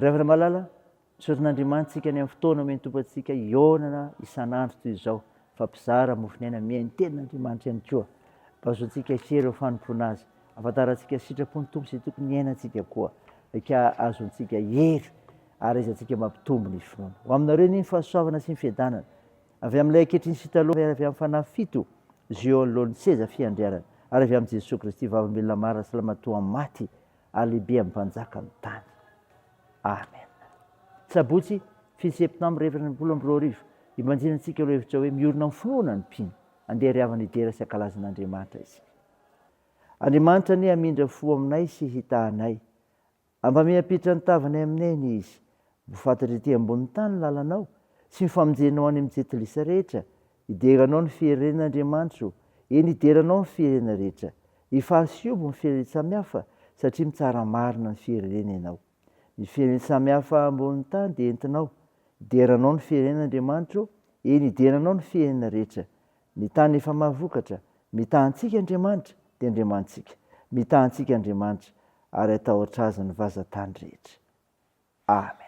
Ravana malala, misaotin'Andriamanitsika ny amin'ny fotoana omeny tompontsika ionana isan'andro toy izao, fampizara mofinaina mihainy tenin'Andriamanitra ihany koa. Pazoantsika kely eo fanompoana azy, ahafantarantsika sitrapony tompo izay tokony iainantsika koa, ka azontsika hery ary aizantsika mampitombo ny finoana. Ho aminareo ny fahasoavana sy ny fiadanana avy amin'ilay ankehitriny sy taloha, avy amin'ny fanafito izy eo anoloan'ny seza fiandrianana, ary avy amin'i Jesosy Kristy vavolombelona marina sy lamatoa maty ary lehibe amin'ny mpanjaka ny tany. Amen. Sabotsy fito septambra 2022 imanjinantsika ireo hevitra hoe miorina amin'ny finoana ny mpino, andeha riavana idera sy ankalazan'Andriamanitra izy. Andriamanitra ny hamindra fo aminay sy hitahanay, ampamiam-pitra ny tavanay aminay ny izy. Voafantatry ety ambony tany lalanao sy mifamonjenao any amin'ny jetilisa rehetra. Hideranao ny fiherenan'Andriamanitra, eny hideranao ny fiherena rehetra. Hifaly sy omby ny fiherena samihafa satria mitsara marina ny fiherena ianao. Ny fiherena samihafa ambony tany dia entinao. Hideranao ny fiherenan'Andriamanitra, eny hideranao ny fiherena rehetra. Ny tany efa mahavokatra, mitahantsika Andriamanitra dia Andriamantsika. Mitahantsika Andriamanitra ary atahotra azy ny vazatany rehetra. Amen.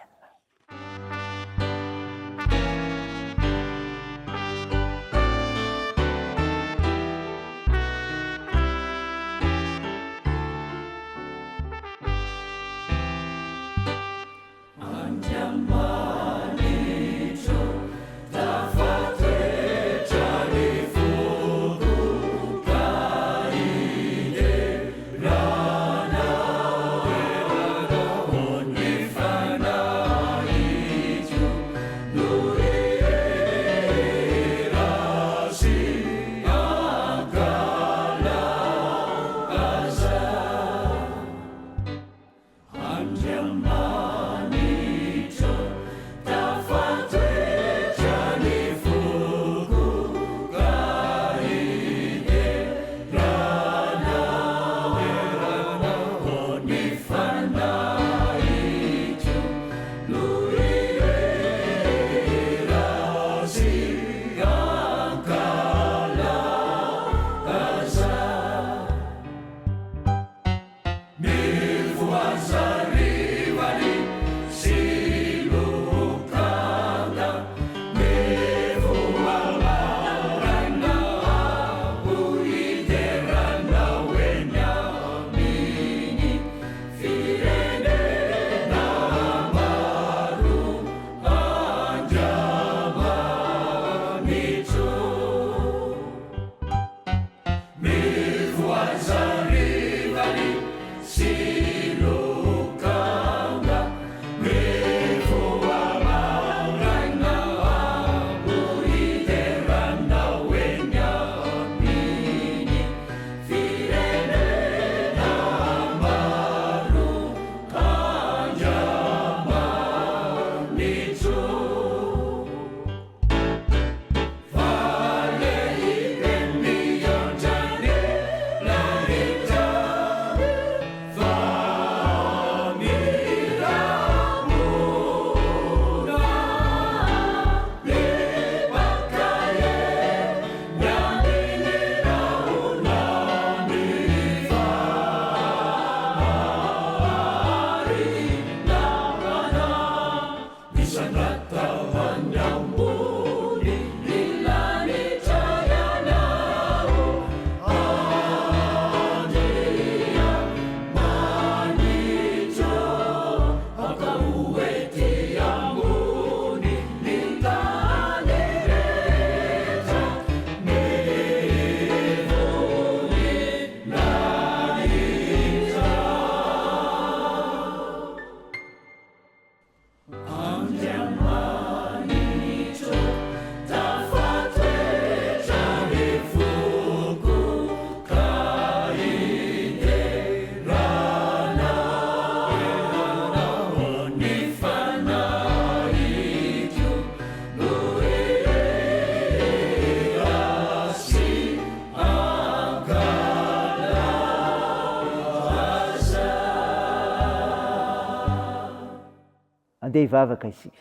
Andeha hivavaka isika.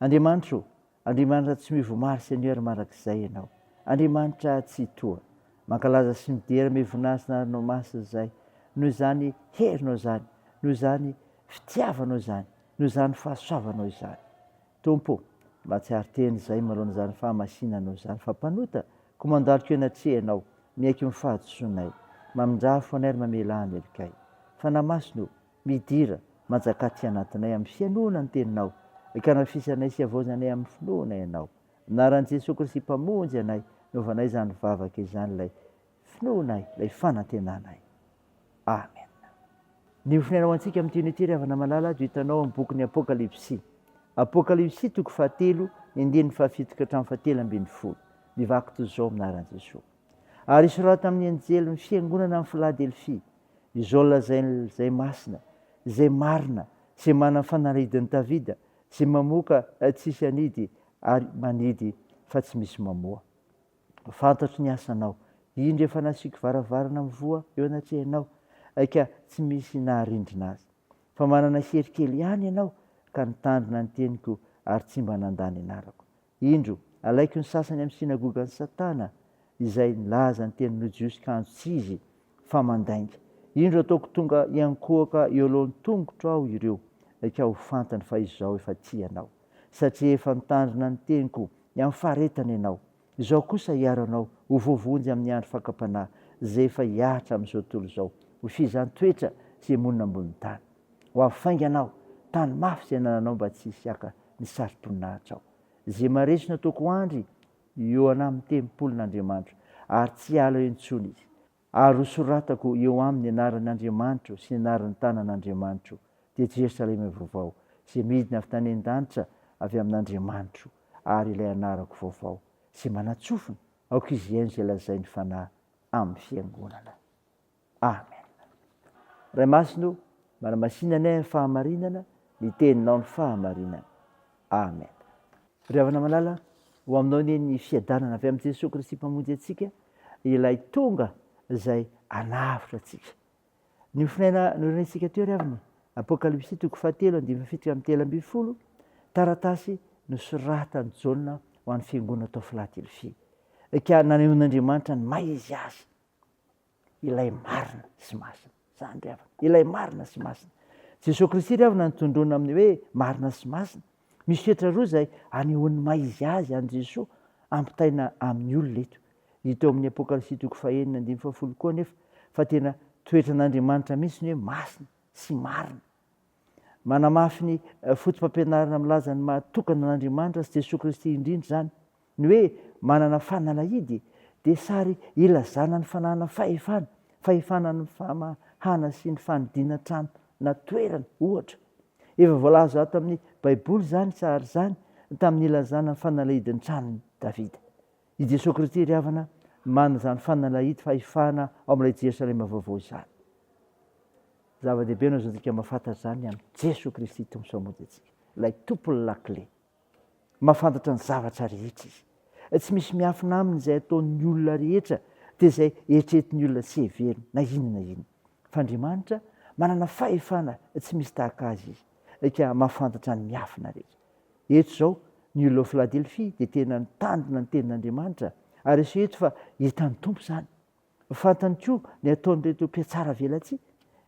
Andriamanitra o, Andriamanitra tsy mivomary Seigneur marak'izay ianao. Andriamanitra tsy toa, mankalaza sy midera mivoninahitra anao masina izay. Noho izany herinao izany, noho izany fitiavanao izany. noho izany fahasoavanao izany. Tompo, mba tsy hariteny izay malohana izany fahamasinanao izany fa mpanota ko mandaliko enatrehanao miaiky mifahadisoanay mamindraha foanay ry mamelany erikay fa namasino midira manjaka ty anatinay amin'ny fianoana ny teninao ikanafisanay sy avaozanay amin'ny finoana ianao anaran'i Jesosy Kristy mpamonjy anay novanay izany vavaka izany ilay finoanay ilay fanantenanay. Amen. Ny ofinainao antsika amin'ity ny ry havana malala dia hitanao amin'ny bokin'ny Apokalipsy. Apokalipsy toko 7 ny 7 ka hatramin'ny 7:10. Mivaky toy izao aminaran'i Jesosy. Ary isorata amin'ny anjely ny fiangonana amin'ny Filadelfia, izao lazainy izay masina, izay marina, izay manana fanalidin'i Davida, izay mamoaka tsisy anidy ary manidy fa tsy misy mamoa. Fantatro ny asanao, indro efa nasiako varavarana mivoa eo anatrehanao, ka tsy misy naharindrina azy. Fa manana hery kely ihany ianao ka nitandrina ny teniko ary tsy mba nandany anarako. Indro alaiko ny sasany amin'ny sinagogan'ny Satana izay nilaza ny tenin'io Jiosy kanjo tsy izy fa mandainga. Indro ataoko tonga iankohaka eo alohan'ny tongotro aho ireo ka ho fantany fa izao efa ty anao satria efa nitandrina ny teniko amin'ny faharetana ianao. Izao kosa hiaranao ho voavonjy amin'ny andro fakapanahy izay efa hiahatra amin'izao tontolo izao ho fizan'ny toetra sy monina ambony tany. Ho afainganao tany mafy izay nananao mba tsy hisiaka ny sarim-poninahitra ao. Izay maresy no ataoko andry eo anahy amin'ny tempolon'Andriamanitra ary tsy ala eo intsony izy. Ary hosoratako eo aminy anaran'Andriamanitra sy anaran'ny tanan'Andriamanitra dia Jerosalema vaovao izay midina avy tany an-danitra avy amin'Andriamanitra ary ilay anarako vaovao sy manatsofina aoka izy ihany izay lazainy fanahy amin'ny fiangonana. Amen. Ray masino, manamasinanay amin'ny fahamarinana, ny teninao ny fahamarinana. Amen. Ry havana malala, ho aminao ny fiadanana avy amin'i Jesosy Kristy mpamonjy antsika, ilay tonga izay anavitra antsika. Ny ofinaina norentsika teo ry havana, Apokalipsy toko 7:7-12, taratasy nosoratany Jaona ho an'ny fiangonana tao Filadelfia. Ka nanehoan'Andriamanitra ny maha izy azy ilay marina sy masina. Zany ry havana, ilay marina sy masina. Jesosy Kristy ry havana nitondrona amin'ny hoe marina sy masina. Misy toetra roa izay anehoan'ny maha izy azy any Jesosy ampitaina amin'ny olona eto. Hita eo amin'ny Apokalipsy toko 1:10 koa nefa fa tena toetran'Andriamanitra mihitsy ny hoe masina sy marina. Manamafy ny fotom-pampianarana milaza ny mahatokana an'Andriamanitra sy Jesosy Kristy indrindra zany ny hoe manana fanalahidy dia sary ilazana ny fanahana fahefana, fahefana ny famahana sy ny fanidiana trano na toerana ohatra. Efa voalaza ato amin'ny Baiboly zany sary zany tamin'ny ilazana ny fanalahidin'ny tranon'i Davida. I Jesosy Kristy ry havana manana izany fanalahidy fahefana ao amin'ilay Jerosalema vaovao izany. Zava-dehibe no azontsika mahafantatra izany amin'ny Jesosy Kristy tompo sy mpamonjy antsika, ilay tompon'ny lakile. Mahafantatra ny zavatra rehetra izy. Tsy misy miafina aminy izay ataon'ny olona rehetra dia izay eritreretin'ny olona tsy heverina na inona na inona. Fa Andriamanitra manana fahefana tsy misy tahaka azy izy, ka mahafantatra ny miafina rehetra. Eto izao ny olona Filadelfia dia tena nitandrina ny tenin'Andriamanitra ary iso eto fa hitan'ny tompo izany. Fantany koa ny ataon'ireto mpiatsara velatsia,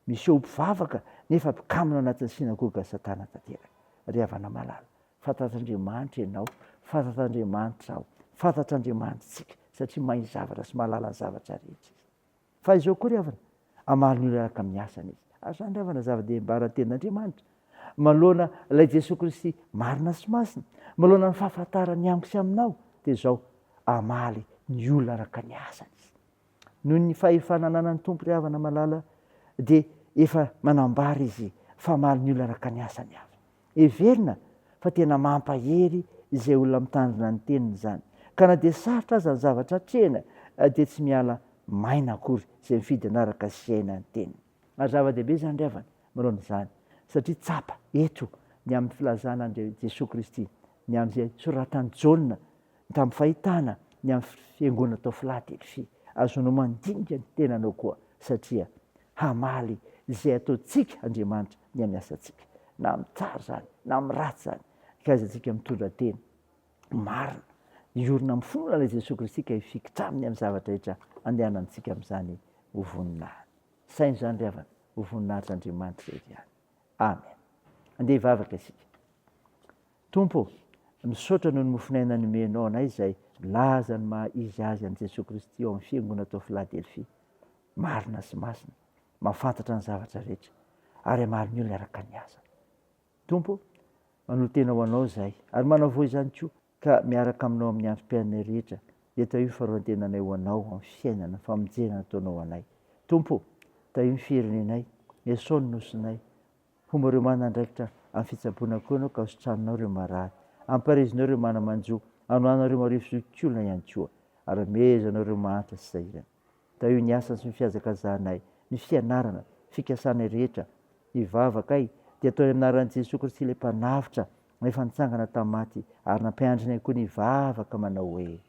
misy eo mpivavaka nefa mpikamina anatin'ny sinagoga Satana tanteraka. Ry havana malala, fantatr'Andriamanitra ianao, fantatr'Andriamanitra aho, fantatr'Andriamanitra tsika satria mahay zavatra sy mahalala ny zavatra rehetra izy. Fa izao koa ry havana, amaly ny olona araka amin'ny asany izy. Ary izany ry havana zava-dehibe mbaran'ny tenin'Andriamanitra. Manoloana ilay Jesosy Kristy marina sy masina, manoloana ny fahafantarany amiko sy aminao dia izao amaly ny olona araka ny asany izy. Noho ny fahefana ananan'ny tompo ry havana malala dia efa manambara izy fa amaly ny olona araka ny asany avy. Heverina fa tena mampahery izay olona mitandrina ny teniny izany. Ka na dia sarotra aza ny zavatra hatrehana dia tsy miala maina akory izay mifidy anaraka sy aina ny teniny. Ary zava-dehibe izany ry havana manao izany satria tsapa eto ny amin'ny filazana an'i Jesosy Kristy, ny amin'izay soratany Jaona tamin'ny fahitana ny amin'ny fiangonana tao Filadelfia. Azonao mandinika ny tenanao koa satria hamaly izay ataontsika Andriamanitra ny amin'ny asantsika. Na amin'ny tsara zany, na amin'ny ratsy zany, ka aizantsika mitondra tena marina, hiorina amin'ny finoana Jesosy Kristy ka hifikitra aminy amin'ny zavatra rehetra andehanantsika amin'izany ho voninahitra. Saina izany ry havana, ho voninahitr'Andriamanitra irery ihany. Amen. andeha hivavaka isika. Tompo, misaotra noho ny mofinaina nomenao anay izay laza ny maha izy azy an'i Jesosy Kristy eo amin'ny fiangonana tao Filadelfia. Marina sy masina, mahafantatra ny zavatra rehetra ary hamary ny olona araka ny asa. Tompo, manotena ho anao izahay ary manavoa izany koa ka miaraka aminao amin'ny androm-piainana rehetra dia tao io faharoan-tenanay ho anao amin'ny fiainana famonjena nataonao anay. Tompo, tao io ny firenenay, Esao ny nosonay, fomba ireo manandraikitra amin'ny fitsaboana koa ianao ka hosotranonao ireo marary, amparizinao ireo manamanjo, anohanao ireo marivozokiolona ihany koa ary amezanao ireo mahantra sy sahirana. Tao io ny asany sy ny fihazakazanay, ny fianarana, fikasanay rehetra, hivavaka ay dia ataony amin'ny anaran'i Jesosy Kristy ilay mpanavitra efa nitsangana tamaty ary nampiandrinay koa ny vavaka manao hoe: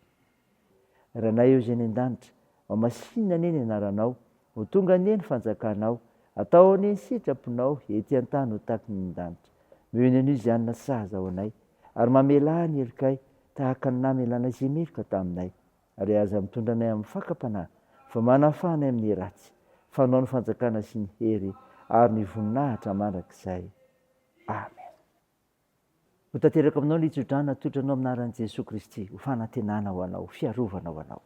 Ranay eo izay ny an-danitra, masinina anie ny anaranao, ho tonga anie ny fanjakanao, atao anie ny sitraponao ety an-tany ho tahaky ny an-danitra. Miheno an'io izay anona sahaza ao anay ary mamelà ny helikay tahaka ny namelàna izay meloka taminay ary aza mitondra anay amin'ny fakam-panahy fa manafanay amin'ny ratsy, fanao ny fanjakana sy ny hery ary ny voninahitra mandrakizay. Amen. Ho tanteraka aminao ny itsodrana totranao amin'ny anaran'i Jesosy Kristy, ho fanantenana ho anao, fiarovana ho anao.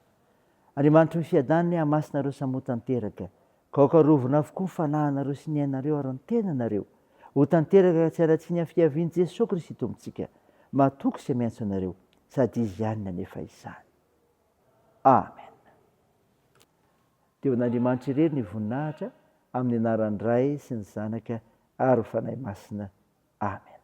Andriamanitra ny fiadanany hamasinareo samy ho tanteraka, ka ho karovina avokoa ny fanahinareo sy ny ainareo ary ny tenanareo. Ho tanteraka tsy ara-tsy ny fiavian'i Jesosy Kristy Tompontsika, matoky sy miantso anareo sady izy ihany ny anefa izany. Amen. Teo n'Andriamanitra irery ny voninahitra amin'ny anaran'ny Ray sy ny Zanaka ary ny Fanahy Masina. Amen.